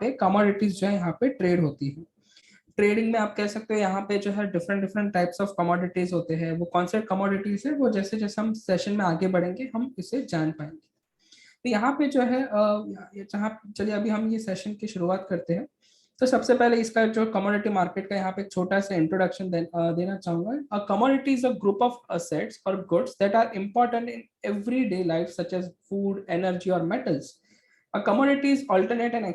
पे कमोडिटीज जो है यहाँ पे ट्रेड होती है। ट्रेडिंग में आप कह सकते हो यहाँ पे जो है different different types of commodities होते हैं। वो कौन से कमोडिटीज है वो जैसे जैसे हम सेशन में आगे बढ़ेंगे हम इसे जान पाएंगे। तो यहाँ पे जो है जहाँ चलिए अभी हम ये सेशन की शुरुआत करते हैं। तो सबसे पहले इसका जो कमोडिटी मार्केट का यहाँ पे एक छोटा सा इंट्रोडक्शन देना चाहूंगा। A commodity is a group of assets और goods that are important in everyday life such as food, energy और metals. A commodity is alternate and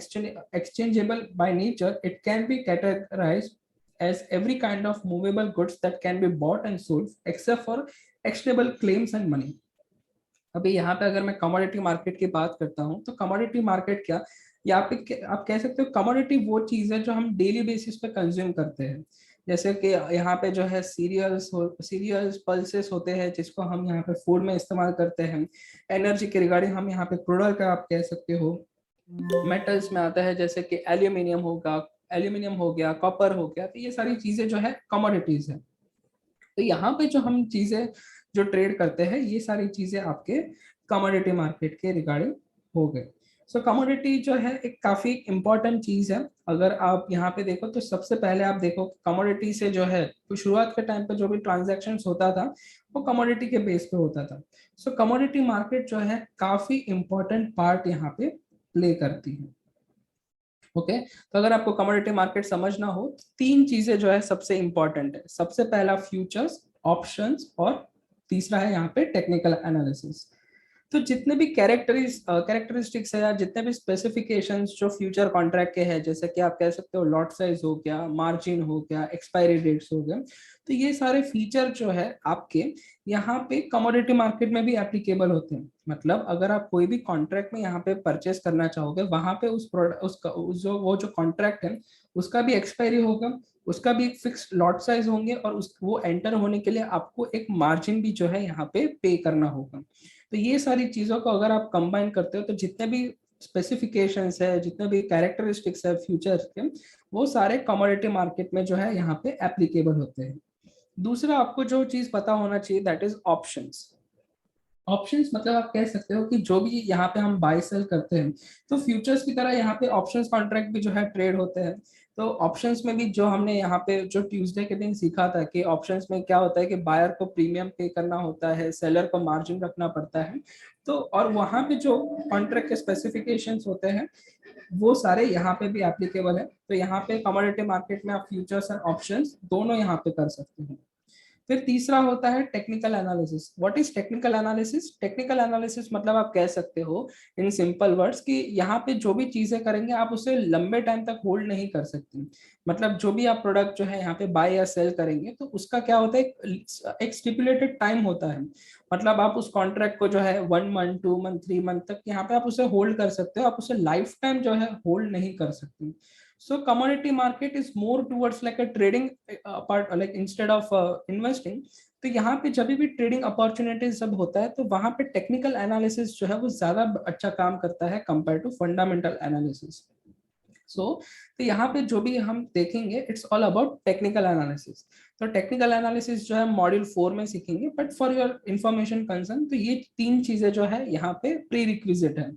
exchangeable by nature. It can be categorized as every kind of movable goods that can be bought and sold except for actionable claims and money. अभी यहाँ पे अगर मैं commodity market की बात करता हूँ तो कमोडिटी मार्केट क्या, यहाँ पे आप कह सकते हो कमोडिटी वो चीज है जो हम डेली बेसिस पे कंज्यूम करते हैं। जैसे कि यहाँ पे जो है सीरियल्स पल्सेस होते हैं जिसको हम यहाँ पे फूड में इस्तेमाल करते हैं। एनर्जी के रिगार्डिंग हम यहाँ पे क्रूड ऑयल का आप कह सकते हो। मेटल्स में आता है जैसे कि एल्यूमिनियम हो गया, कॉपर हो गया, तो ये सारी चीजें जो है कमोडिटीज है। तो यहाँ पे जो हम चीजें जो ट्रेड करते हैं ये सारी चीजें आपके कमोडिटी मार्केट के रिगार्डिंग हो गए। सो कमोडिटी जो है एक काफी इंपॉर्टेंट चीज है। अगर आप यहाँ पे देखो तो सबसे पहले आप देखो कमोडिटी से जो है तो शुरुआत के टाइम पे जो भी ट्रांजेक्शन होता था वो कमोडिटी के बेस पे होता था। सो कमोडिटी मार्केट जो है काफी इंपॉर्टेंट पार्ट यहाँ पे प्ले करती है। ओके तो अगर आपको कमोडिटी मार्केट समझना हो तो तीन चीजें जो है सबसे इंपॉर्टेंट है। सबसे पहला फ्यूचर्स, ऑप्शंस और तीसरा है यहाँ पे टेक्निकल एनालिसिस। तो जितने भी कैरेक्टरिस्टिक्स है या जितने भी स्पेसिफिकेशंस जो फ्यूचर कॉन्ट्रैक्ट के हैं, जैसे कि आप कह सकते हो लॉट साइज हो गया, मार्जिन हो गया, एक्सपायरी डेट्स हो गया, तो ये सारे फीचर जो है आपके यहाँ पे कमोडिटी मार्केट में भी एप्लीकेबल होते हैं। मतलब अगर आप कोई भी कॉन्ट्रैक्ट में यहाँ पे परचेस करना चाहोगे वहां पे उस प्रोडक्ट वो जो कॉन्ट्रैक्ट है उसका भी एक्सपायरी होगा, उसका भी एक फिक्स लॉट साइज होंगे और वो एंटर होने के लिए आपको एक मार्जिन भी जो है यहाँ पे करना होगा। तो ये सारी चीजों को अगर आप कंबाइन करते हो तो जितने भी स्पेसिफिकेशंस है, जितने भी कैरेक्टरिस्टिक्स है फ्यूचर्स के, वो सारे कमोडिटी मार्केट में जो है यहाँ पे एप्लीकेबल होते हैं। दूसरा आपको जो चीज पता होना चाहिए दैट इज ऑप्शंस। ऑप्शंस मतलब आप कह सकते हो कि जो भी यहाँ पे हम बाय सेल करते हैं तो फ्यूचर्स की तरह यहाँ पे ऑप्शंस कॉन्ट्रैक्ट भी जो है ट्रेड होते हैं। तो ऑप्शंस में भी जो हमने यहाँ पे जो ट्यूसडे के दिन सीखा था कि ऑप्शंस में क्या होता है कि बायर को प्रीमियम पे करना होता है, सेलर को मार्जिन रखना पड़ता है। तो और वहाँ पे जो कॉन्ट्रैक्ट के स्पेसिफिकेशंस होते हैं वो सारे यहाँ पे भी एप्लीकेबल है। तो यहाँ पे कमोडिटी मार्केट में आप फ्यूचर्स एंड ऑप्शंस दोनों यहाँ पे कर सकते हैं। फिर तीसरा होता है technical analysis. What is technical analysis? Technical analysis मतलब आप कह सकते हो इन सिंपल वर्ड्स कि यहाँ पे जो भी चीजें करेंगे आप उसे लंबे टाइम तक होल्ड नहीं कर सकते। मतलब जो भी आप प्रोडक्ट जो है यहाँ पे बाय या सेल करेंगे तो उसका क्या होता है, एक स्टिपुलेटेड टाइम होता है। मतलब आप उस कॉन्ट्रैक्ट को जो है 1 मंथ, 2 मंथ, 3 मंथ तक यहाँ पे आप उसे होल्ड कर सकते हो, आप उसे लाइफ टाइम जो है होल्ड नहीं कर सकते। So commodity market is more towards like a trading part, like instead of investing. तो यहाँ पे जब भी ट्रेडिंग अपॉर्चुनिटीज जब होता है तो वहां पे टेक्निकल एनालिसिस जो है वो ज्यादा अच्छा काम करता है कंपेयर टू फंडामेंटल एनालिसिस। तो यहाँ पे जो भी हम देखेंगे it's all about technical analysis. तो टेक्निकल एनालिसिस जो है मॉड्यूल 4 में सीखेंगे, but for your information concern तो ये तीन चीजें जो है यहाँ पे प्री रिक्विजिट है,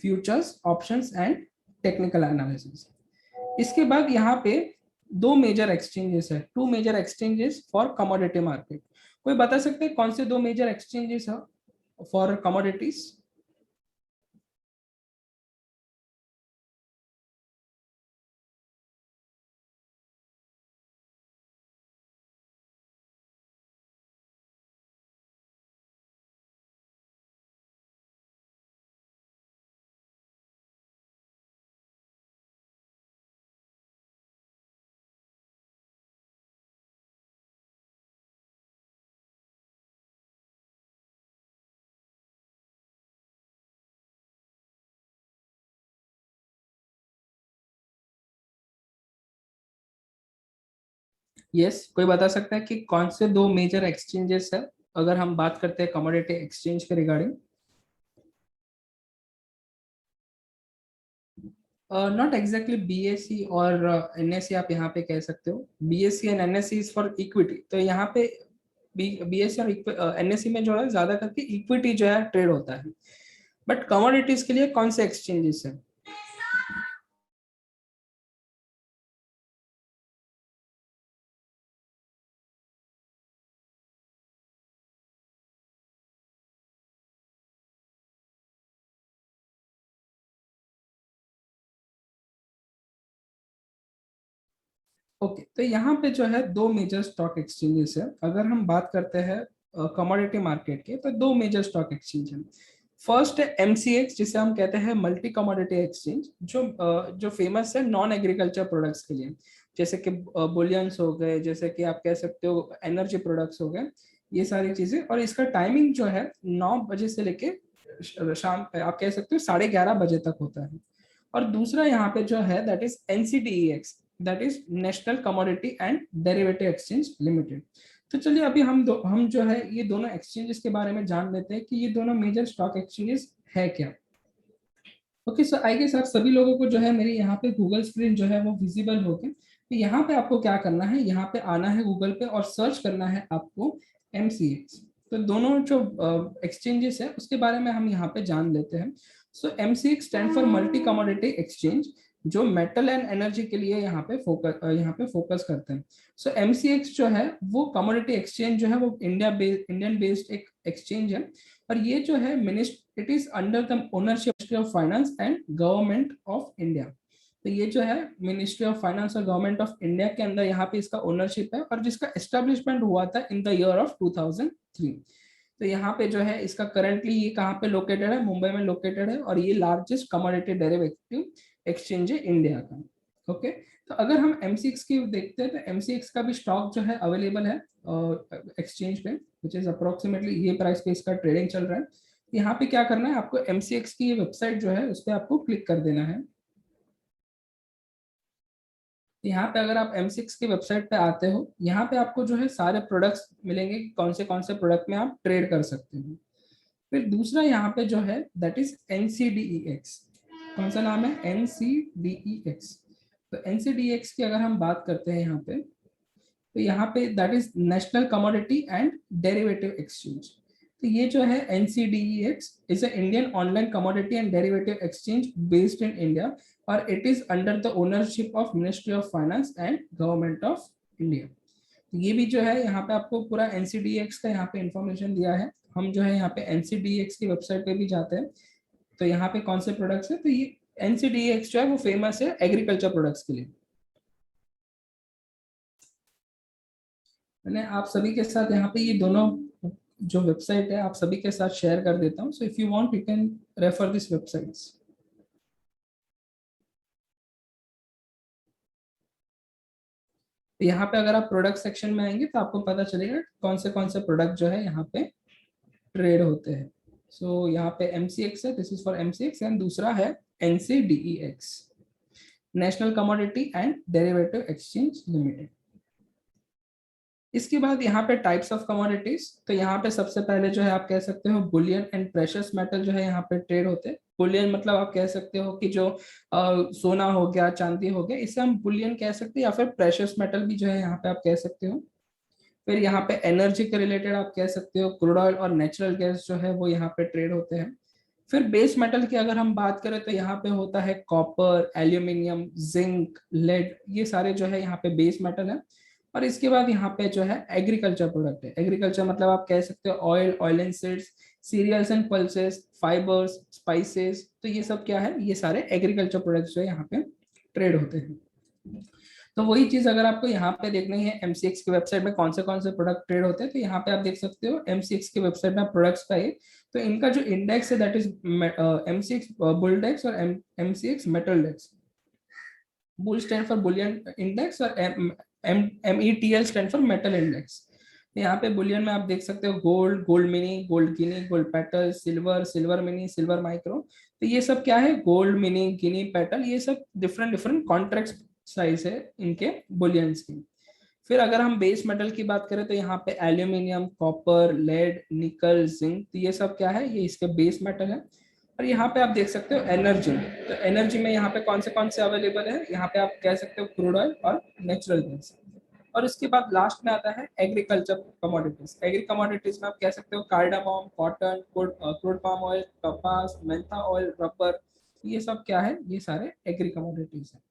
futures, options and technical analysis. इसके बाद यहाँ पे दो मेजर एक्सचेंजेस है, two major exchanges for commodity market. कोई बता सकते हैं कौन से दो मेजर एक्सचेंजेस है फॉर कमोडिटीज? यस, कोई बता सकता है कि कौन से दो मेजर एक्सचेंजेस है अगर हम बात करते हैं कमोडिटी एक्सचेंज के रिगार्डिंग? नॉट एग्जैक्टली बीएससी और एनएससी आप यहाँ पे कह सकते हो। BSc and NSC is for equity. तो यहाँ पे बीएससी और एनएससी में जो है ज्यादा करके इक्विटी जो है ट्रेड होता है। बट कमोडिटीज के लिए कौन से एक्सचेंजेस है? ओके, तो यहाँ पे जो है दो मेजर स्टॉक एक्सचेंजेस है। अगर हम बात करते हैं कमोडिटी मार्केट के, तो दो मेजर स्टॉक एक्सचेंज है। फर्स्ट है एमसीएक्स, जिसे हम कहते हैं मल्टी कमोडिटी एक्सचेंज, जो फेमस है नॉन एग्रीकल्चर प्रोडक्ट्स के लिए, जैसे कि बुलियंस हो गए, जैसे कि आप कह सकते हो एनर्जी प्रोडक्ट्स हो गए, ये सारी चीजें। और इसका टाइमिंग जो है 9 बजे से लेके शाम आप कह सकते हो 11:30 बजे तक होता है। और दूसरा यहाँ पे जो है that is NCDEX, that is national commodity and derivative exchange limited. तो चलिए अभी हम जो है ये दोनों एक्सचेंजेस के बारे में जान लेते हैं कि ये दोनों मेजर स्टॉक एक्सचेंजेस है क्या। ओके, सो आई गेस आप सभी लोगों को जो है मेरी यहाँ पे गूगल स्क्रीन जो है वो विजिबल होगी। तो यहाँ पे आपको क्या करना है, यहाँ पे आना है गूगल पे और सर्च करना है आपको एमसीएक्स। तो दोनों जो एक्सचेंजेस है उसके बारे में हम यहाँ पे जान लेते हैं। So MCX stand for multi commodity exchange, जो मेटल एंड एनर्जी के लिए यहाँ पे फोकस करते हैं। सो एमसीएक्स जो है वो कमोडिटी एक्सचेंज जो है वो इंडियन बेस्ड एक एक्सचेंज है। और ये जो है it is under the ownership of finance and government of India. तो ये जो है मिनिस्ट्री ऑफ फाइनेंस और गवर्नमेंट ऑफ इंडिया के अंदर यहाँ पे इसका ओनरशिप है, और जिसका एस्टेब्लिशमेंट हुआ था इन द ईयर ऑफ 2003। तो यहाँ पे जो है इसका करंटली ये कहाँ पे लोकेटेड है, मुंबई में लोकेटेड है, और ये लार्जेस्ट कमोडिटी डेरिवेटिव एक्सचेंज है इंडिया का। ओके, तो अगर हम एमसीएक्स की देखते हैं तो एमसीएक्स का भी स्टॉक जो है अवेलेबल है एक्सचेंज पे, विच इज अप्रोक्सीमेटली ये प्राइस पे इसका ट्रेडिंग चल रहा है। यहाँ पे क्या करना है आपको, एमसीएक्स की ये वेबसाइट जो है उस पर आपको क्लिक कर देना है। यहाँ पे अगर आप एमसीएक्स की वेबसाइट पे आते हो, यहाँ पे आपको जो है सारे प्रोडक्ट्स मिलेंगे, कौन से प्रोडक्ट में आप ट्रेड कर सकते हो। फिर दूसरा यहाँ पे जो है दैट इज एनसीडीईएक्स। कौन सा नाम है, एनसीडीईएक्स। तो एनसीडीईएक्स की अगर हम बात करते हैं यहाँ पे, तो यहाँ पे that is national commodity and derivative exchange. तो ये जो है NCDEX is a Indian online commodity and derivative exchange based in India, और it is under the ownership of ministry of finance and government of India. ये भी जो है यहाँ पे आपको पूरा एनसीडीएक्स का यहाँ पे इंफॉर्मेशन दिया है। हम जो है यहाँ पे एनसीडीएक्स की वेबसाइट पे भी जाते हैं, तो यहाँ पे कौन से प्रोडक्ट्स है, तो ये एनसीडीएक्स जो है वो फेमस है एग्रीकल्चर प्रोडक्ट्स के लिए। मैंने आप सभी के साथ यहाँ पे ये दोनों जो वेबसाइट है आप सभी के साथ शेयर कर देता हूँ। So if you want you can refer this websites. यहाँ पे अगर आप प्रोडक्ट सेक्शन में आएंगे तो आपको पता चलेगा कौन से प्रोडक्ट जो है यहाँ पे ट्रेड होते हैं। सो यहाँ पे एमसीएक्स है, this is for MCX, and दूसरा है NCDEX, national commodity and derivative exchange limited. इसके बाद यहाँ पे टाइप्स ऑफ कमोडिटीज, तो यहाँ पे सबसे पहले जो है आप कह सकते हो बुलियन एंड प्रेशियस मेटल जो है यहाँ पे ट्रेड होते हैं। बुलियन मतलब आप कह सकते हो कि जो सोना हो गया, चांदी हो गया, इसे हम बुलियन कह सकते हैं, या फिर प्रेशियस मेटल भी जो है यहाँ पे आप कह सकते हो। फिर यहाँ पे एनर्जी के रिलेटेड आप कह सकते हो क्रूड ऑयल और नेचुरल गैस जो है वो यहाँ पे ट्रेड होते हैं। फिर बेस मेटल की अगर हम बात करें तो यहाँ पे होता है कॉपर, एल्यूमिनियम, जिंक, लेड, ये सारे जो है यहाँ पे बेस मेटल है। और इसके बाद यहाँ पे जो है एग्रीकल्चर प्रोडक्ट है। एग्रीकल्चर मतलब आप कह सकते हो oil, oil and seeds, cereals and pulses, fibres, spices, तो ये सब क्या है, ये सारे एग्रीकल्चर प्रोडक्ट्स जो है यहाँ पे ट्रेड होते हैं। तो वही चीज अगर आपको यहाँ पे देखनी है एमसीएक्स की वेबसाइट में कौन से प्रोडक्ट ट्रेड होते हैं, तो यहाँ पे आप देख सकते हो एमसीएक्स की वेबसाइट में प्रोडक्ट्स का ये। तो इनका जो इंडेक्स है दैट इज एमसीएक्स बुलडेक्स और MCX Metldex. Bull stand for bullion index और METL stand for metal index. यहाँ पे बुलियन में आप देख सकते हो gold, gold mini, gold guinea, gold petal, silver, silver mini, silver micro. तो ये सब क्या है, गोल्ड मिनी, गिनी, पेटल, ये सब डिफरेंट डिफरेंट कॉन्ट्रैक्ट साइज है इनके बुलियंस की। फिर अगर हम बेस मेटल की बात करें तो यहाँ पे एल्यूमिनियम, कॉपर, लेड, निकल, जिंक, तो ये सब क्या है, ये इसके बेस मेटल है। और यहाँ पे आप देख सकते हो एनर्जी, तो एनर्जी में यहाँ पे कौन से अवेलेबल है, यहाँ पे आप कह सकते हो क्रूड ऑयल और नेचुरल गैस। और इसके बाद लास्ट में आता है एग्रीकल्चर कमोडिटीज। एग्री कमोडिटीज में आप कह सकते हो कार्डामोम, कॉटन, क्रूड पाम ऑयल, कपास, मेंथा ऑयल, रबर, ये सब क्या है, ये सारे एग्री कमोडिटीज है।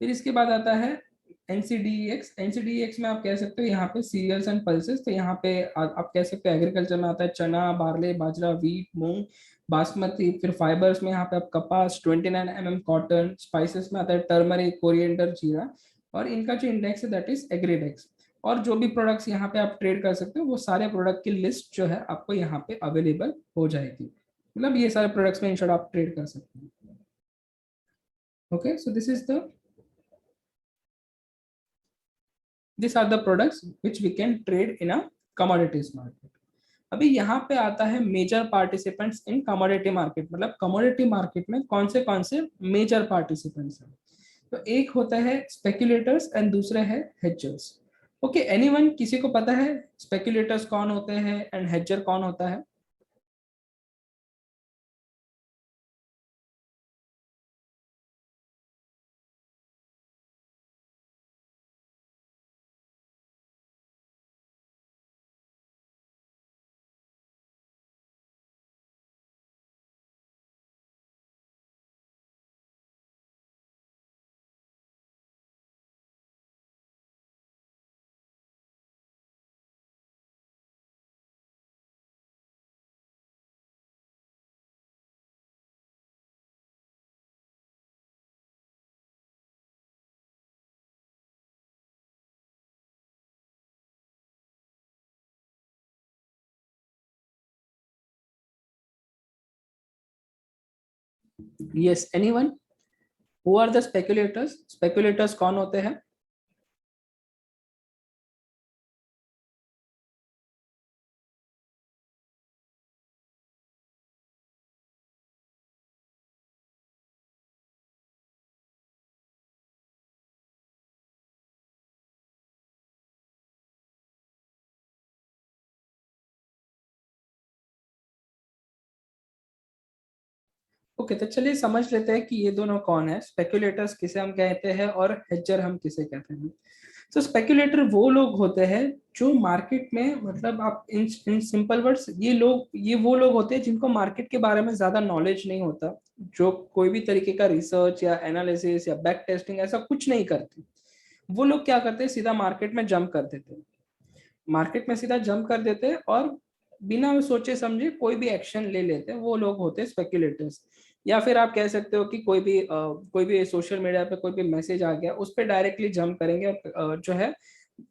फिर इसके बाद आता है एनसीडीएक्स। एनसीडीएक्स में आप कह सकते हो यहाँ पे सीरियल्स एंड पल्सेस, तो यहाँ पे आप कह सकते हो एग्रीकल्चर में आता है चना, बार्ले, बाजरा, वीट, मूंग, बासमती। फिर फाइबर्स में यहाँ पे आप कपास, 29 mm कॉटन, स्पाइसेस में आता है टर्मरिक, कोरिएंडर, जीरा। और इनका जो इंडेक्स है दैट इज एग्रीडेक्स। और जो भी प्रोडक्ट्स यहाँ पे आप ट्रेड कर सकते हो वो सारे प्रोडक्ट की लिस्ट जो है आपको यहाँ पे अवेलेबल हो जाएगी, मतलब ये सारे प्रोडक्ट्स में इन शॉर्ट आप ट्रेड कर सकते हैं। Okay, so this are the products which we can trade in a commodities market. अभी यहाँ पे आता है major participants in commodity market, मतलब कमोडिटी मार्केट में कौन से मेजर पार्टिसिपेंट्स हैं। तो एक होता है स्पेक्युलेटर्स एंड दूसरा है हेजर्स। ओके, एनीवन, किसी को पता है स्पेक्युलेटर्स कौन होते हैं एंड हेजर कौन होता है? Yes, anyone, who are the speculators? Speculators कौन होते हैं? ओके, तो चलिए समझ लेते हैं कि ये दोनों कौन है, स्पेक्युलेटर्स किसे हम कहते हैं और हेजर हम किसे कहते हैं। तो स्पेक्युलेटर वो लोग होते हैं जो मार्केट में, मतलब आप इन सिंपल वर्ड्स, ये वो लोग होते हैं जिनको मार्केट के बारे में ज्यादा नॉलेज नहीं होता, जो कोई भी तरीके का रिसर्च या एनालिसिस या बैक टेस्टिंग ऐसा कुछ नहीं करते। वो लोग क्या करते हैं, सीधा मार्केट में जंप कर देते हैं, मार्केट में सीधा जंप कर देते हैं और बिना सोचे समझे कोई भी एक्शन ले लेते हैं, वो लोग होते हैं स्पेक्युलेटर्स। या फिर आप कह सकते हो कि कोई भी सोशल मीडिया पे कोई भी मैसेज आ गया उस पर डायरेक्टली जंप करेंगे और जो है,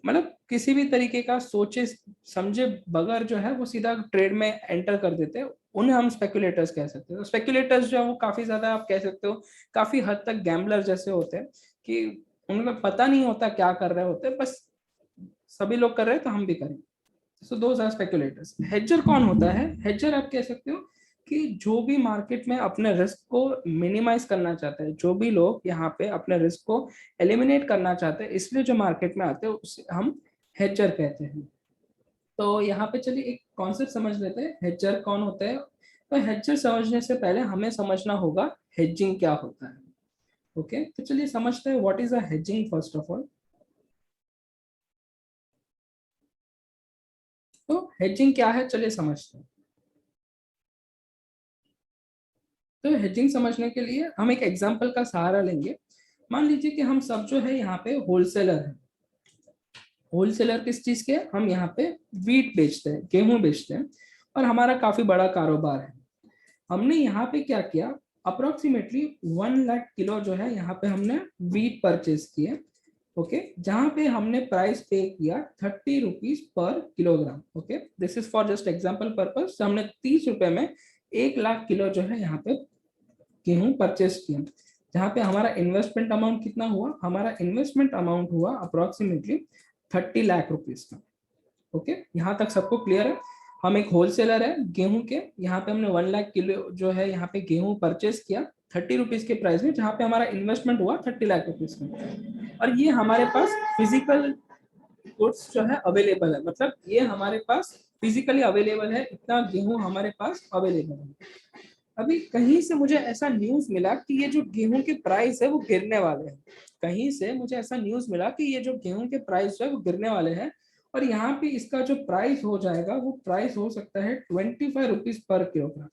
मतलब किसी भी तरीके का सोचे समझे बगैर जो है वो सीधा ट्रेड में एंटर कर देते हैं, उन्हें हम स्पेक्युलेटर्स कह सकते हैं। तो स्पेक्युलेटर्स जो है वो काफी ज्यादा, आप कह सकते हो काफी हद तक गैम्बलर जैसे होते हैं, कि उनको पता नहीं होता क्या कर रहे होते, बस सभी लोग कर रहे हैं तो हम भी करें। So those are speculators. Hedger कौन होता है? हेजर आप कह सकते हो कि जो भी मार्केट में अपने रिस्क को मिनिमाइज करना चाहते हैं, जो भी लोग यहाँ पे अपने रिस्क को एलिमिनेट करना चाहते हैं, इसलिए जो मार्केट में आते हैं उसे हम हेजर कहते हैं। तो यहाँ पे चलिए एक कॉन्सेप्ट समझ लेते हैं, हेजर कौन होता है। तो हेजर समझने से पहले हमें समझना होगा हेजिंग क्या होता है। ओके, तो चलिए समझते हैं what is a hedging first of all. तो हेजिंग क्या है, चलिए समझते हैं। तो हेजिंग समझने के लिए हम एक एग्जांपल का सहारा लेंगे। मान लीजिए कि हम सब जो है यहाँ पे होलसेलर हैं। होलसेलर किस चीज के? हम यहाँ पे वीट बेचते हैं, गेहूं बेचते हैं, और हमारा काफी बड़ा कारोबार है। हमने यहाँ पे क्या किया, अप्रोक्सीमेटली 1 लाख किलो जो है यहाँ पे हमने वीट परचेज किए। ओके, जहाँ पे हमने प्राइस पे किया 30 rupees per kilogram. Okay, this is for just example purpose. हमने 30 रुपए में 1 लाख किलो जो है यहाँ पे गेहूं परचेस किया। जहाँ पे हमारा इन्वेस्टमेंट अमाउंट कितना हुआ, हमारा इन्वेस्टमेंट अमाउंट हुआ अप्रोक्सीमेटली 30 लाख रुपीज का। ओके, यहाँ तक सबको क्लियर है? हम एक होलसेलर है गेहूं के, यहाँ पे हमने 1 लाख किलो जो है यहाँ पे गेहूं परचेस किया 30 रुपीज के प्राइस में, जहाँ पे हमारा इन्वेस्टमेंट हुआ 30 लाख रुपीज का। और ये हमारे पास फिजिकल गुड्स जो है अवेलेबल है, मतलब ये हमारे पास फिजिकली अवेलेबल है, इतना गेहूं हमारे पास अवेलेबल है। अभी कहीं से मुझे ऐसा न्यूज मिला कि ये जो गेहूं के प्राइस है वो गिरने वाले हैं। कहीं से मुझे ऐसा न्यूज मिला कि ये जो गेहूं के प्राइस है वो गिरने वाले हैं, और यहाँ पे इसका जो प्राइस हो जाएगा वो प्राइस हो सकता है 25 रुपीज पर किलोग्राम।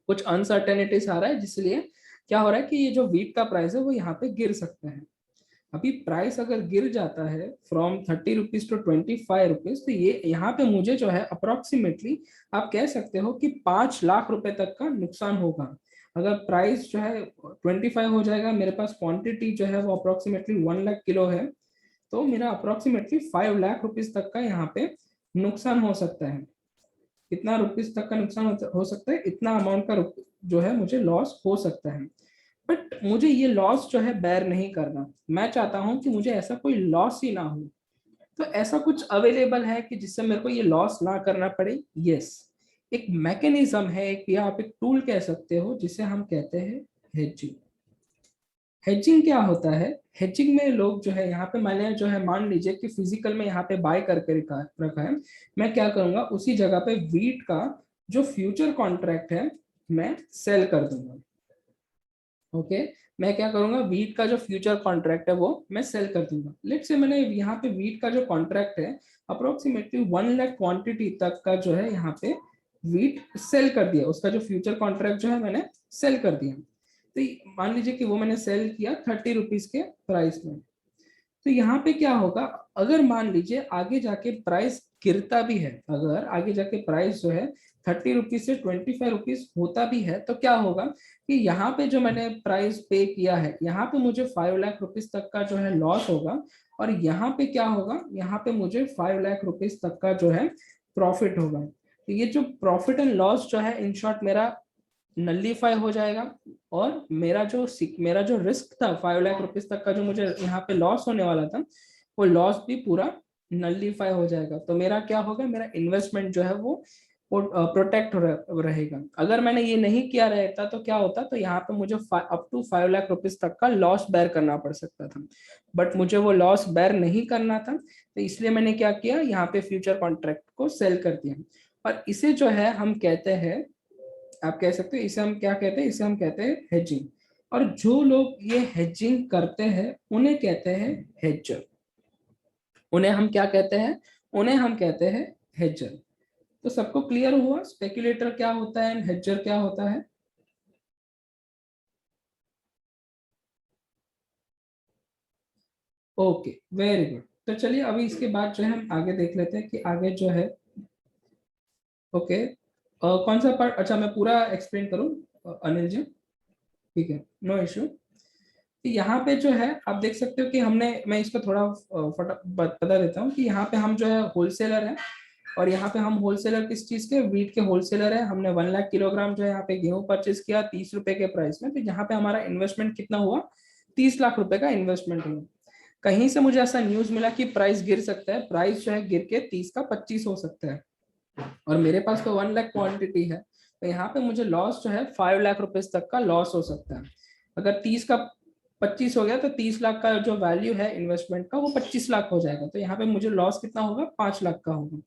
कुछ अनसर्टेनिटीज आ रहा है, जिसलिए क्या हो रहा है कि ये जो वीट का प्राइस है वो यहाँ पे गिर सकता है। अभी प्राइस अगर गिर जाता है फ्रॉम 30 रुपीज टू 25 रुपीज, तो ये यहाँ पे मुझे जो है अप्रोक्सीमेटली आप कह सकते हो कि 5 लाख रुपए तक का नुकसान होगा। अगर प्राइस जो है 25 हो जाएगा, मेरे पास क्वांटिटी जो है वो अप्रोक्सीमेटली 1 लाख किलो है, तो मेरा अप्रोक्सीमेटली 5 लाख रुपीज तक का यहाँ पे नुकसान हो सकता है। कितना रुपीज तक का नुकसान हो सकता है, इतना अमाउंट का जो है मुझे लॉस हो सकता है। बट मुझे ये लॉस जो है बेयर नहीं करना, मैं चाहता हूं कि मुझे ऐसा कोई लॉस ही ना हो। तो ऐसा कुछ अवेलेबल है कि जिससे मेरे को ये लॉस ना करना पड़े? यस, एक मैकेनिज्म है, एक या आप एक टूल कह सकते हो, जिसे हम कहते हैं हेजिंग। हेजिंग क्या होता है? हेजिंग में लोग जो है यहाँ पे, मैंने जो है मान लीजिए कि फिजिकल में यहाँ पे बाय करके रखा है, मैं क्या करूंगा, उसी जगह पे वीट का जो फ्यूचर कॉन्ट्रैक्ट है मैं सेल कर दूंगा। ओके, मैं क्या करूंगा, वीट का जो फ्यूचर कॉन्ट्रैक्ट है वो मैं सेल कर दूंगा। लेट्स से मैंने यहाँ पे वीट का जो कॉन्ट्रैक्ट है अप्रोक्सीमेटली 1 लाख क्वांटिटी तक का जो है यहाँ पे वीट सेल कर दिया, उसका जो फ्यूचर कॉन्ट्रैक्ट जो है मैंने सेल कर दिया। तो मान लीजिए कि वो मैंने सेल किया 30 रुपीज के प्राइस में। तो यहाँ पे क्या होगा, अगर मान लीजिए आगे जाके प्राइस गिरता भी है, अगर आगे जाके प्राइस जो है 30 रुपीज से 25 रुपीज होता भी है, तो क्या होगा कि यहाँ पे जो मैंने प्राइस पे किया है, यहाँ पे मुझे 5 लाख रुपीज तक का जो है लॉस होगा। और यहाँ पे क्या होगा, यहाँ पे मुझे 5 लाख रुपीज तक का जो है प्रॉफिट होगा। तो ये जो प्रॉफिट एंड लॉस जो है, इन शॉर्ट मेरा नलीफाई हो जाएगा। और मेरा जो रिस्क था 5 लाख रुपीज तक का, जो मुझे यहाँ पे लॉस होने वाला था, वो लॉस भी पूरा नलीफाई हो जाएगा। तो मेरा क्या होगा, मेरा इन्वेस्टमेंट जो है वो प्रोटेक्ट रहेगा। अगर मैंने ये नहीं किया रहता तो क्या होता, तो यहाँ पे मुझे अप टू 5 लाख रुपीज तक का लॉस बेयर करना पड़ सकता था। बट मुझे वो लॉस बेयर नहीं करना था, तो इसलिए मैंने क्या किया, यहाँ पे फ्यूचर कॉन्ट्रैक्ट को सेल कर दिया। और इसे जो है हम कहते हैं, आप कह सकते हो इसे हम क्या कहते हैं, इसे हम कहते हैं हेजिंग। और जो लोग ये हेजिंग करते हैं उन्हें कहते हैं हेजर। उन्हें हम क्या कहते हैं, उन्हें हम कहते हैं हेजर। तो सबको क्लियर हुआ स्पेक्युलेटर क्या होता है, हेजर क्या होता है? Okay, very good. तो चलिए अभी इसके बाद जो है हम आगे देख लेते हैं कि आगे जो है। ओके, कौन सा पार्ट, अच्छा मैं पूरा एक्सप्लेन करूं अनिल जी? ठीक है, नो इश्यू। यहाँ पे जो है आप देख सकते हो कि हमने, मैं इसको थोड़ा बता देता हूँ कि यहाँ पे हम जो है होलसेलर हैं। और यहाँ पे हम होलसेलर किस चीज के, वीट के होलसेलर है। हमने 1 लाख किलोग्राम जो है यहाँ पे गेहूं परचेज किया 30 रुपए के प्राइस में। तो यहाँ पे हमारा इन्वेस्टमेंट कितना हुआ, 30 लाख रुपए का इन्वेस्टमेंट हुआ। कहीं से मुझे ऐसा न्यूज मिला कि प्राइस गिर सकता है, प्राइस जो है गिर के 30 का 25 हो सकता है, और मेरे पास तो 1 लाख क्वांटिटी है। तो यहाँ पे मुझे लॉस जो है 5 लाख रुपीज तक का लॉस हो सकता है। अगर 30 का 25 हो गया तो 30 लाख का जो वैल्यू है इन्वेस्टमेंट का वो 25 लाख हो जाएगा। तो यहाँ पे मुझे लॉस कितना होगा, 5 लाख का होगा।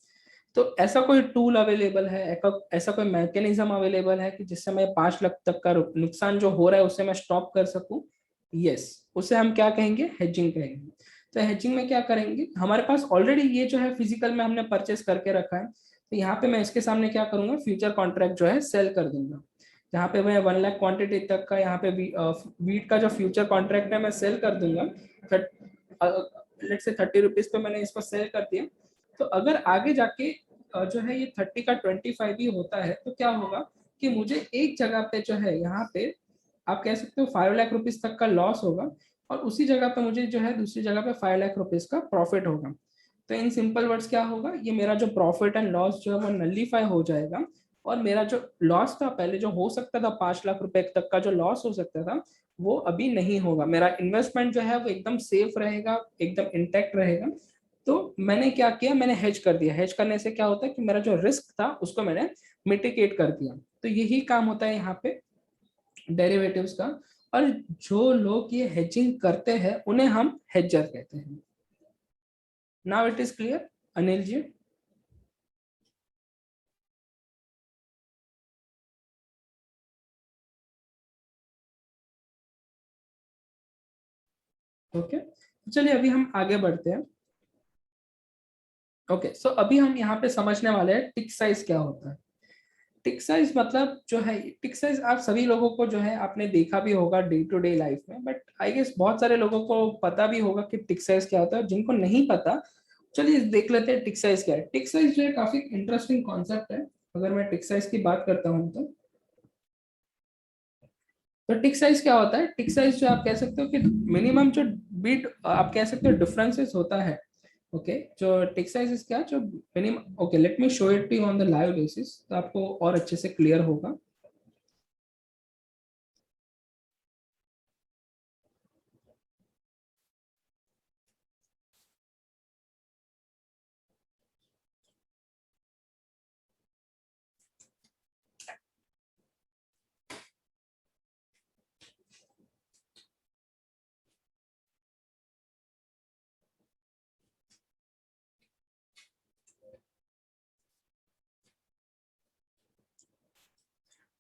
तो ऐसा कोई टूल अवेलेबल है, ऐसा कोई मैकेनिज्म अवेलेबल है कि जिससे मैं 5 लाख तक का नुकसान जो हो रहा है उससे मैं स्टॉप कर सकूं? यस, उसे हम क्या कहेंगे, हेजिंग कहेंगे। तो हेजिंग में क्या करेंगे, हमारे पास ऑलरेडी ये जो है फिजिकल में हमने परचेस करके रखा है, तो यहाँ पे मैं इसके सामने क्या करूंगा, फ्यूचर कॉन्ट्रैक्ट जो है सेल कर दूंगा। यहाँ पे मैं 1 लाख क्वांटिटी तक का यहाँ पे वीट का जो फ्यूचर कॉन्ट्रैक्ट है मैं सेल कर दूंगा। लेट से 30 रुपीज पे मैंने इसको सेल कर दिया। तो अगर आगे जाके जो है ये 30 का 25 भी होता है, तो क्या होगा कि मुझे एक जगह पे जो है यहाँ पे आप कह सकते हो 5 लाख रुपीज तक का लॉस होगा, और उसी जगह पे मुझे जो है दूसरी जगह पे 5 लाख रुपीज का प्रॉफिट होगा। तो इन सिंपल वर्ड्स क्या होगा, ये मेरा जो प्रॉफिट एंड लॉस जो है वो नलीफाई हो जाएगा। और मेरा जो लॉस था पहले, जो हो सकता था 5 लाख रुपए तक का जो लॉस हो सकता था, वो अभी नहीं होगा। मेरा इन्वेस्टमेंट जो है वो एकदम सेफ रहेगा, एकदम इंटैक्ट रहेगा। तो मैंने क्या किया, मैंने हेज कर दिया। हेज करने से क्या होता है कि मेरा जो रिस्क था उसको मैंने मिटिगेट कर दिया। तो यही काम होता है यहाँ पे डेरिवेटिव्स का। और जो लोग ये हेजिंग करते हैं उन्हें हम हेजर कहते हैं। Now it is clear Anil ji? Okay, चलिए अभी हम आगे बढ़ते हैं। ओके, सो अभी हम यहाँ पे समझने वाले हैं टिक साइज क्या होता है। टिक साइज मतलब जो है, टिक साइज आप सभी लोगों को जो है आपने देखा भी होगा डे टू डे लाइफ में, बट आई गेस बहुत सारे लोगों को पता भी होगा कि टिक साइज क्या होता है। जिनको नहीं पता, चलिए देख लेते हैं टिक साइज क्या है। टिक साइज जो है काफी इंटरेस्टिंग कॉन्सेप्ट है। अगर मैं टिक साइज की बात करता हूँ तो तो टिक साइज क्या होता है? टिक साइज जो आप कह सकते हो कि मिनिमम जो बिट आप कह सकते हो डिफरेंसेस होता है। ओके जो टिक साइज इज क्या, जो minimum, okay let me show it to on the live basis, तो आपको और अच्छे से क्लियर होगा।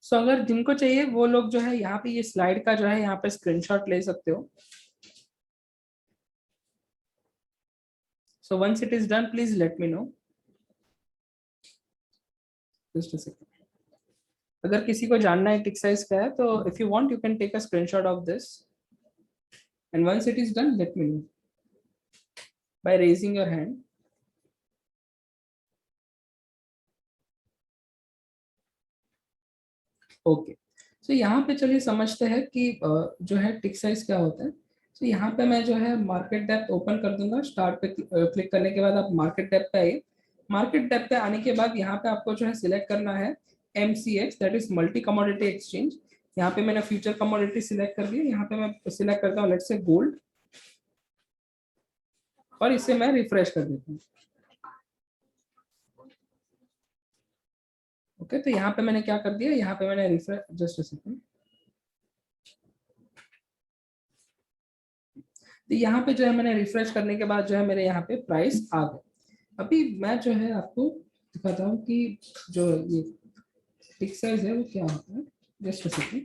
सो अगर जिनको चाहिए वो लोग जो है यहाँ पे ये स्लाइड का जो है यहाँ पे स्क्रीनशॉट ले सकते हो। So once it is done please let me know, just a second. अगर किसी को जानना है टिक साइज क्या है तो if you want you can take a screenshot of this and once it is done let me know by raising your hand. Okay so यहाँ पे चलिए समझते हैं कि जो है टिक साइज क्या होता है। तो यहाँ पे मैं जो है मार्केट डेप्थ ओपन कर दूंगा। स्टार्ट पे क्लिक करने के बाद आप मार्केट डेप्थ पे आइए। मार्केट डेप्थ पे आने के बाद यहाँ पे आपको जो है सिलेक्ट करना है MCX, that is multi commodity exchange. यहाँ पे मैंने फ्यूचर कमोडिटी सिलेक्ट कर दिया। यहाँ पे मैं सिलेक्ट करता हूँ लेट्स से गोल्ड, और इसे मैं रिफ्रेश कर देता हूँ। ओके तो यहाँ पे मैंने क्या कर दिया, यहाँ पे मैंने रिफ्रेश, जस्ट अ सेकंड। तो यहाँ पे जो है मैंने रिफ्रेश करने के बाद जो है मेरे यहाँ पे प्राइस आ गए। अभी मैं जो है आपको दिखाता हूँ कि जो ये टिक साइज है वो क्या होता है, जस्ट अ सेकंड।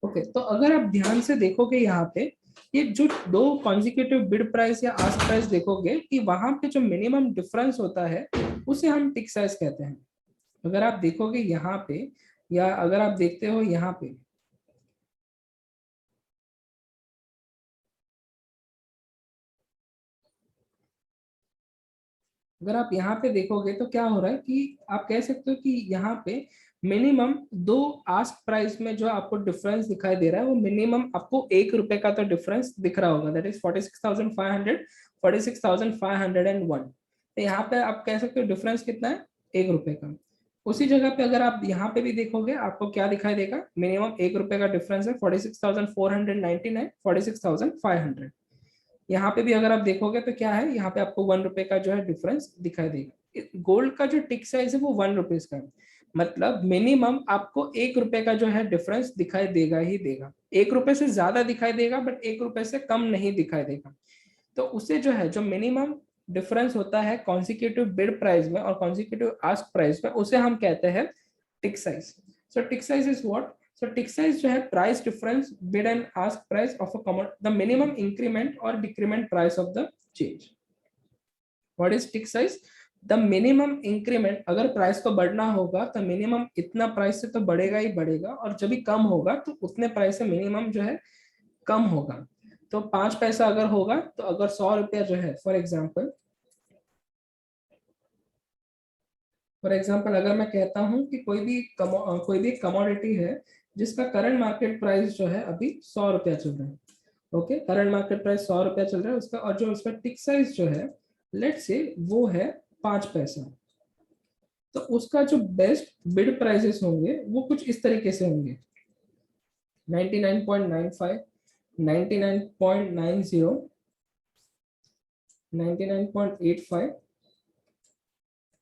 ओके तो अगर आप ध्यान से देखोगे यहाँ पे ये जो दो कॉन्जिक्यूटिव बिड प्राइस या आस्क प्राइस देखोगे कि वहां पे जो मिनिमम डिफरेंस होता है उसे हम टिक साइज कहते हैं। अगर आप देखोगे यहाँ पे, या अगर आप देखते हो यहाँ पे, अगर आप यहाँ पे देखोगे तो क्या हो रहा है कि आप कह सकते हो कि यहाँ पे मिनिमम दो आस्क प्राइस में जो आपको डिफरेंस दिखाई दे रहा है वो मिनिमम आपको ₹1 का तो डिफरेंस दिख रहा होगा, दैट इज 46,500, 46,501। तो यहाँ पे आप कह सकते हो डिफरेंस कितना है, ₹1 का। उसी जगह पे अगर आप यहाँ पे भी देखोगे आपको क्या दिखाई देगा, मिनिमम ₹1 का डिफरेंस है, 46,499, 46,500। यहाँ पे भी अगर आप देखोगे तो क्या है, यहाँ पे आपको ₹1 का जो है डिफरेंस दिखाई देगा। गोल्ड का जो टिक साइज है वो ₹1 का है, मतलब मिनिमम आपको ₹1 का जो है डिफरेंस दिखाई देगा ही देगा। ₹1 से ज्यादा दिखाई देगा बट ₹1 से कम नहीं दिखाई देगा। तो उसे जो है जो मिनिमम डिफरेंस होता है कॉन्सिक्यूटिव बिड प्राइस में और कॉन्सिक्यूटिव आस्क प्राइस में, उसे हम कहते हैं tick size. So tick size is what, so tick size जो है price difference bid and ask price of a the minimum increment और decrement price of the change. What is tick size, the minimum increment, अगर price को बढ़ना होगा तो minimum इतना price से तो बढ़ेगा ही बढ़ेगा, और जब भी कम होगा तो उतने प्राइस से मिनिमम जो है कम होगा। तो 5 पैसा अगर होगा तो अगर ₹100 जो है फॉर एग्जाम्पल अगर मैं कहता हूँ कि कोई भी कमोडिटी है जिसका करंट मार्केट प्राइस जो है अभी ₹100 चल रहा है। ओके करंट मार्केट प्राइस ₹100 चल रहा है उसका, और जो उसका टिक साइज जो है लेट से वो है 5 पैसा। तो उसका जो बेस्ट बिड प्राइसेस होंगे वो कुछ इस तरीके से होंगे, 99.95, 99.90, 99.85,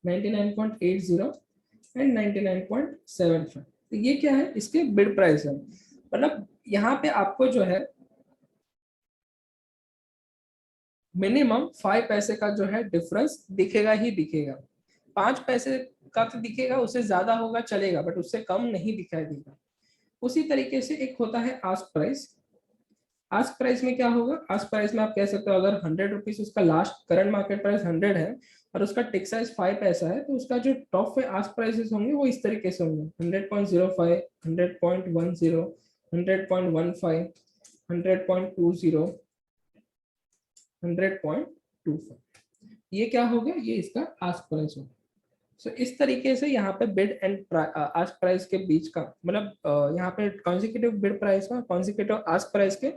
99.80 एंड 99.75। तो ये क्या है, इसके बिड प्राइस है। मतलब यहाँ पे आपको जो है मिनिमम 5 पैसे का जो है डिफरेंस दिखेगा ही दिखेगा। 5 पैसे का तो दिखेगा, उससे ज्यादा होगा चलेगा बट उससे कम नहीं दिखाई देगा। उसी तरीके से एक होता है आस्क प्राइस। आस्क प्राइस में क्या होगा, आस्क प्राइस में आप कह सकते हो अगर ₹100 उसका लास्ट करंट मार्केट प्राइस 100 है और उसका टिक साइज 5 पैसा है, तो उसका जो टॉप पे आस्क प्राइसेस होंगे वो इस तरीके से होंगे, 100.05, 100.10, 100.15, 100.20, 100.25। ये क्या हो गया, ये इसका आस्क प्राइस होगा। सो इस तरीके से यहाँ पे बिड एंड आस्क प्राइस के बीच का मतलब यहाँ पे कॉन्जिक्यूटिव बिड प्राइस और कॉन्जिक्यूटिव आस्क प्राइस के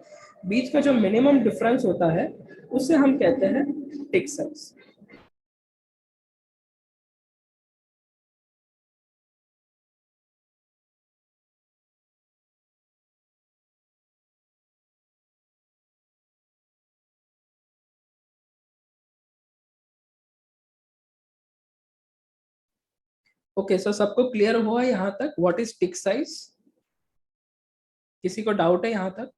बीच का जो मिनिमम डिफरेंस होता है उससे हम कहते हैं टिक साइज। ओके, सो सबको क्लियर हुआ यहाँ तक व्हाट इज टिक साइज? किसी को डाउट है यहाँ तक?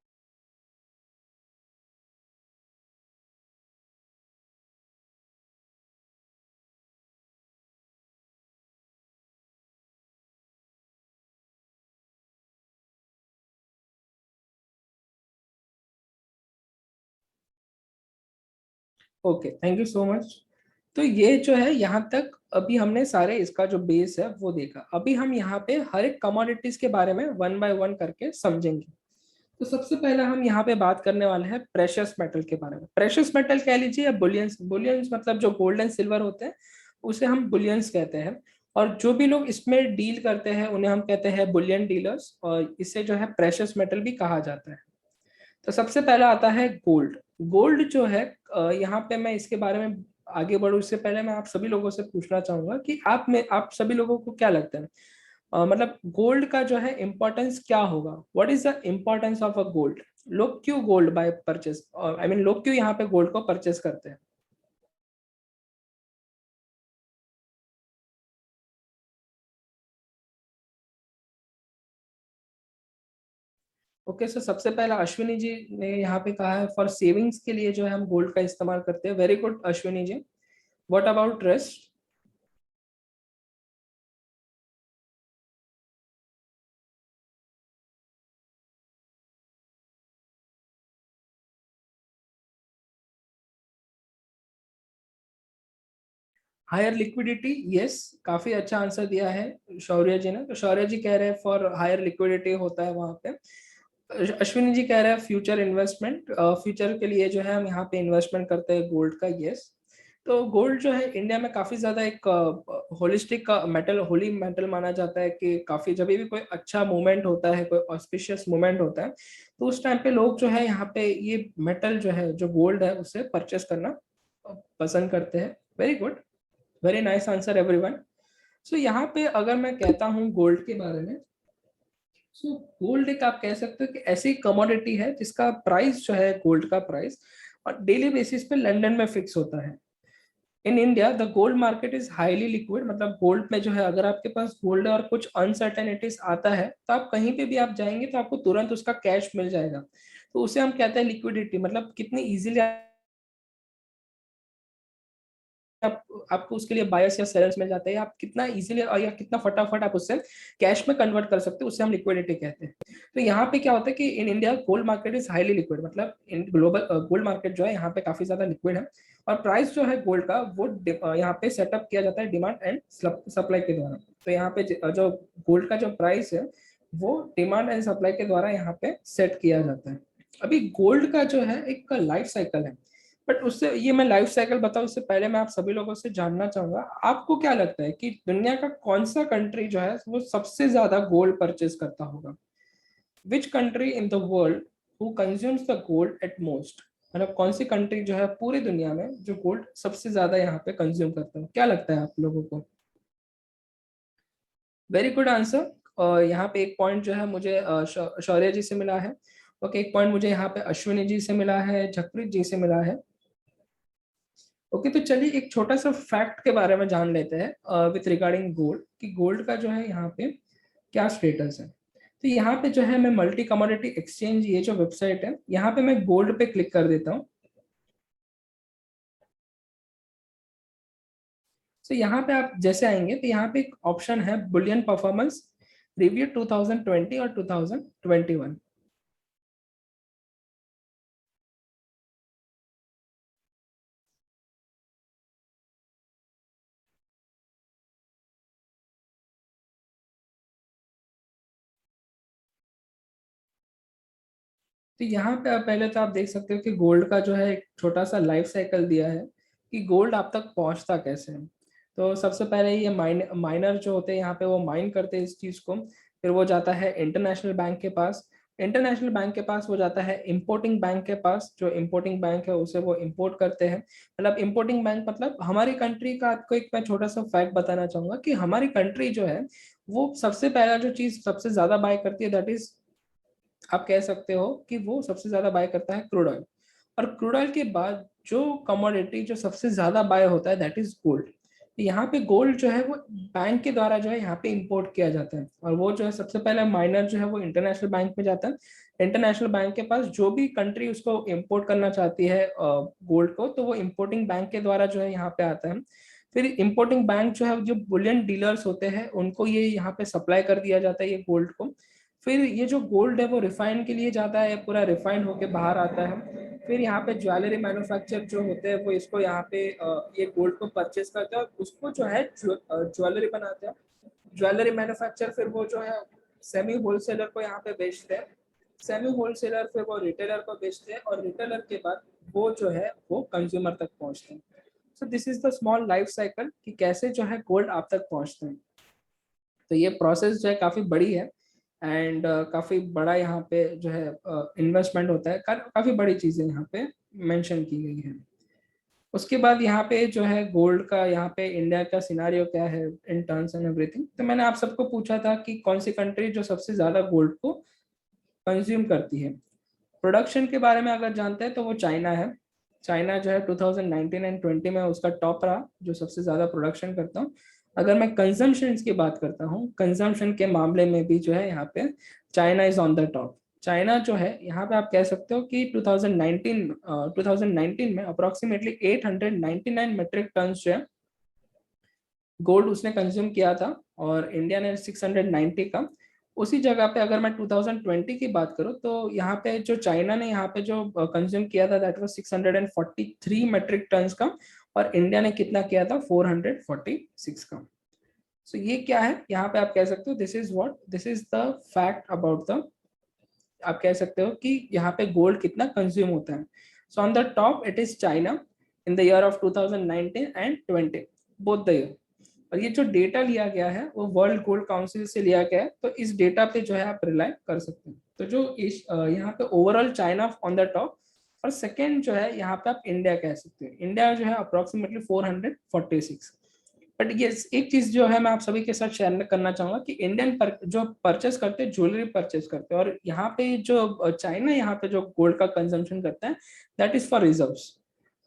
Okay, thank you so much. तो ये जो है यहाँ तक अभी हमने सारे इसका जो बेस है वो देखा। अभी हम यहाँ पे हर एक कमोडिटीज के बारे में वन बाय वन करके समझेंगे। तो सबसे पहले हम यहाँ पे बात करने वाले हैं प्रेशियस मेटल के बारे में। प्रेशियस मेटल कह लीजिए या बुलियंस। बुलियंस मतलब जो गोल्ड एंड सिल्वर होते हैं उसे हम बुलियंस कहते हैं। और जो भी लोग इसमें डील करते हैं उन्हें हम कहते हैं बुलियन डीलर्स, और इसे जो है प्रेशियस मेटल भी कहा जाता है। तो सबसे पहला आता है गोल्ड। गोल्ड जो है यहाँ पे मैं इसके बारे में आगे बढ़ूँ इससे पहले मैं आप सभी लोगों से पूछना चाहूंगा कि आप सभी लोगों को क्या लगता है, मतलब गोल्ड का जो है इम्पोर्टेंस क्या होगा? What is the importance of a gold? लोग क्यों gold buy purchase, I mean लोग क्यों यहाँ पे गोल्ड को परचेस करते हैं? ओके, सो सबसे पहला अश्विनी जी ने यहाँ पे कहा है फॉर सेविंग्स के लिए जो है हम गोल्ड का इस्तेमाल करते हैं। Very good Ashwini ji. What about rest? Higher liquidity, yes, काफी अच्छा आंसर दिया है शौर्य जी ने। तो शौर्य जी कह रहे हैं फॉर हायर लिक्विडिटी होता है वहां पे। अश्विनी जी कह रहे हैं फ्यूचर इन्वेस्टमेंट, फ्यूचर के लिए जो है हम यहाँ पे इन्वेस्टमेंट करते हैं गोल्ड का, यस। तो गोल्ड जो है इंडिया में काफी ज्यादा एक होलिस्टिक का मेटल, होली मेटल माना जाता है कि काफी जब भी कोई अच्छा मूवमेंट होता है, कोई ऑस्पिशियस मूवमेंट होता है, तो उस टाइम पे लोग जो है यहाँ पे ये मेटल जो है, जो गोल्ड है, उसे परचेस करना पसंद करते हैं। Very good, very nice answer everyone. So यहाँ पे अगर मैं कहता हूँ गोल्ड के बारे में, सो गोल्ड एक आप कह सकते हो कि ऐसी कमोडिटी है जिसका प्राइस जो है, गोल्ड का प्राइस, और डेली बेसिस पे लंदन में फिक्स होता है। In India the gold market is highly liquid. मतलब गोल्ड में जो है अगर आपके पास गोल्ड है और कुछ अनसर्टेनिटीज आता है तो आप कहीं पे भी आप जाएंगे तो आपको तुरंत उसका कैश मिल जाएगा। तो उसे हम कहते हैं लिक्विडिटी। मतलब कितनी इजीली आपको उसके लिए बायर्स या सेलर्स मिल जाते हैं, आप कितना इजीली और या कितना फटाफट आप उससे कैश में कन्वर्ट कर सकते हो, उससे हम लिक्विडिटी कहते हैं। तो यहाँ पे क्या होता है कि in India gold market is highly liquid. मतलब इन ग्लोबल गोल्ड मार्केट जो है यहाँ पे काफी ज्यादा लिक्विड है। और प्राइस जो है गोल्ड का वो यहाँ पे सेटअप किया जाता है डिमांड एंड सप्लाई के द्वारा। तो यहाँ पे जो गोल्ड का जो प्राइस है वो डिमांड एंड सप्लाई के द्वारा यहाँ पे सेट किया जाता है। अभी गोल्ड का जो है एक लाइफ साइकिल है, बट उससे ये मैं लाइफ साइकिल बताऊं उससे पहले मैं आप सभी लोगों से जानना चाहूंगा, आपको क्या लगता है कि दुनिया का कौन सा कंट्री जो है वो सबसे ज्यादा गोल्ड परचेज करता होगा? Which country in the world who consumes the gold at most? मतलब कौन सी कंट्री जो है पूरी दुनिया में जो गोल्ड सबसे ज्यादा यहाँ पे कंज्यूम करता है? क्या लगता है आप लोगों को? Very good answer. और यहाँ पे एक पॉइंट जो है मुझे शौर्य जी से मिला है। ओके, एक पॉइंट मुझे यहाँ पे अश्विनी जी से मिला है, जगप्रीत जी से मिला है। ओके, तो चलिए एक छोटा सा फैक्ट के बारे में जान लेते हैं विथ रिगार्डिंग गोल्ड, कि गोल्ड का जो है यहाँ पे क्या स्टेटस है। तो यहाँ पे जो है मैं मल्टी कमोडिटी एक्सचेंज, ये जो वेबसाइट है, यहाँ पे मैं गोल्ड पे क्लिक कर देता हूँ। तो यहाँ पे आप जैसे आएंगे तो यहाँ पे एक ऑप्शन है बुलियन परफॉर्मेंस रिव्यू 2020 और 2021। तो यहाँ पे आप पहले तो आप देख सकते हो कि गोल्ड का जो है एक छोटा सा लाइफ साइकिल दिया है कि गोल्ड आप तक पहुंचता कैसे है। तो सबसे पहले ये माइनर जो होते हैं यहाँ पे वो माइन करते हैं इस चीज को, फिर वो जाता है इंटरनेशनल बैंक के पास, इंटरनेशनल बैंक के पास वो जाता है इंपोर्टिंग बैंक के पास, जो इंपोर्टिंग बैंक है उसे वो इंपोर्ट करते हैं। मतलब इंपोर्टिंग बैंक मतलब हमारी कंट्री का, आपको एक मैं छोटा सा फैक्ट बताना चाहूंगा कि हमारी कंट्री जो है वो सबसे पहला जो चीज सबसे ज्यादा बाय करती है, दैट इज, आप कह सकते हो कि वो सबसे ज्यादा बाय करता है क्रूड ऑयल। और क्रूड ऑयल के बाद जो कमोडिटी जो सबसे ज्यादा बाय होता है दैट इज गोल्ड। यहाँ पे गोल्ड जो है वो बैंक के द्वारा जो है यहाँ पे इंपोर्ट किया जाता है, और वो जो है सबसे पहले माइनर जो है वो इंटरनेशनल बैंक में जाता है। इंटरनेशनल बैंक के पास जो भी कंट्री उसको इंपोर्ट करना चाहती है गोल्ड को, तो वो इंपोर्टिंग बैंक के द्वारा जो है यहाँ पे आता है। फिर इंपोर्टिंग बैंक जो है, जो बुलियन डीलर्स होते हैं उनको ये यहाँ पे सप्लाई कर दिया जाता है ये गोल्ड को। फिर ये जो गोल्ड है वो रिफाइन के लिए जाता है, पूरा रिफाइंड होके बाहर आता है। फिर यहाँ पे ज्वेलरी मैन्युफैक्चर जो होते हैं वो इसको यहाँ पे ये गोल्ड को परचेज करते हैं और उसको जो है ज्वेलरी बनाते हैं। ज्वेलरी मैन्युफैक्चर फिर वो जो है सेमी होलसेलर को यहाँ पे बेचते हैं, सेमी होलसेलर फिर वो रिटेलर को बेचते हैं, और रिटेलर के बाद वो जो है वो कंज्यूमर तक पहुँचते हैं। So this is the small life cycle कि कैसे जो है गोल्ड आप तक पहुँचते हैं। तो ये प्रोसेस जो है काफ़ी बड़ी है, एंड काफ़ी बड़ा यहाँ पे जो है इन्वेस्टमेंट होता है, काफ़ी बड़ी चीज़ें यहाँ पे मेंशन की गई है। उसके बाद यहाँ पे जो है गोल्ड का, यहाँ पे इंडिया का सिनारियो क्या है इन टर्म्स एंड एवरीथिंग। तो मैंने आप सबको पूछा था कि कौन सी कंट्री जो सबसे ज़्यादा गोल्ड को कंज्यूम करती है। प्रोडक्शन के बारे में अगर जानते हैं तो वो चाइना है। चाइना जो है 2019 एंड 20 में उसका टॉप रहा, जो सबसे ज़्यादा प्रोडक्शन करता हूँ। अगर मैं कंजम्पशन की बात करता हूँ, कंजम्पशन के मामले में भी जो है यहाँ पे China is on the top. China जो है यहाँ पे आप कह सकते हो कि 2019 में अप्रोक्सीमेटली 899 मेट्रिक टन जो है गोल्ड उसने कंज्यूम किया था, और इंडिया ने 690 का। उसी जगह पे अगर मैं 2020 की बात करूं तो यहाँ पे जो चाइना ने यहाँ पे जो कंज्यूम किया था दैट वाज 643 मेट्रिक टन्स का, और इंडिया ने कितना किया था 446 का। सो ये क्या है, यहाँ पे आप कह सकते हो this is the fact about the, आप कह सकते हो कि यहाँ पे गोल्ड कितना कंज्यूम होता है। So on the top it is China in the year of 2019 and 20, both the year. और ये जो डेटा लिया गया है वो वर्ल्ड गोल्ड काउंसिल से लिया गया है, तो इस डेटा पे जो है आप रिलाई कर सकते हैं। तो जो यहाँ पे overall China on the top, और सेकेंड जो है यहाँ पे आप इंडिया कह सकते हैं। इंडिया जो है अप्रोक्सीमेटली 446। बट ये एक चीज जो है मैं आप सभी के साथ शेयर करना चाहूंगा कि इंडियन जो परचेस करते हैं ज्वेलरी परचेस करते हैं, और यहाँ पे जो चाइना यहाँ पे जो गोल्ड का कंजम्पशन करता है दैट इज फॉर रिजर्व्स।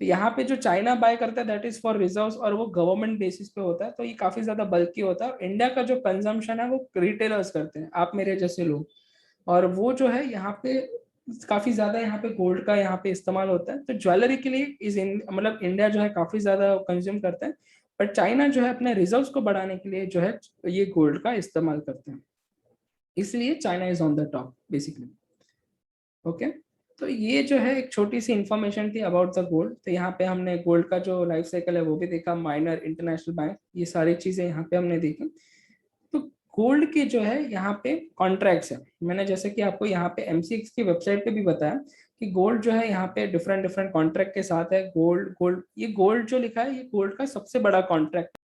तो यहाँ पे जो चाइना बाय करता है दैट इज फॉर रिजर्व्स, और वो गवर्नमेंट बेसिस पे होता है, तो ये काफी ज्यादा बल्की होता है। और इंडिया का जो कंजम्पशन है वो रिटेलर्स करते हैं, आप मेरे जैसे लोग, और वो जो है यहाँ पे काफी ज्यादा यहाँ पे गोल्ड का यहाँ पे इस्तेमाल होता है। तो ज्वेलरी के लिए मतलब इंडिया जो है काफी ज्यादा कंज्यूम करता है, बट चाइना जो है अपने रिजर्व्स को बढ़ाने के लिए जो है ये गोल्ड का इस्तेमाल करते हैं, इसलिए China is on the top basically. Okay, तो ये जो है एक छोटी सी इंफॉर्मेशन थी अबाउट द गोल्ड। तो यहाँ पे हमने गोल्ड का जो लाइफ साइकिल है वो भी देखा, माइनर, इंटरनेशनल बैंक, ये सारी चीजें यहाँ पे हमने देखी। तो गोल्ड के जो है यहाँ पे कॉन्ट्रैक्ट्स है, मैंने जैसे कि आपको यहाँ पे एमसीएक्स की वेबसाइट पे भी बताया कि गोल्ड जो है यहाँ पे डिफरेंट डिफरेंट कॉन्ट्रैक्ट के साथ है। गोल्ड गोल्ड ये गोल्ड जो लिखा है ये गोल्ड का सबसे बड़ा कॉन्ट्रैक्ट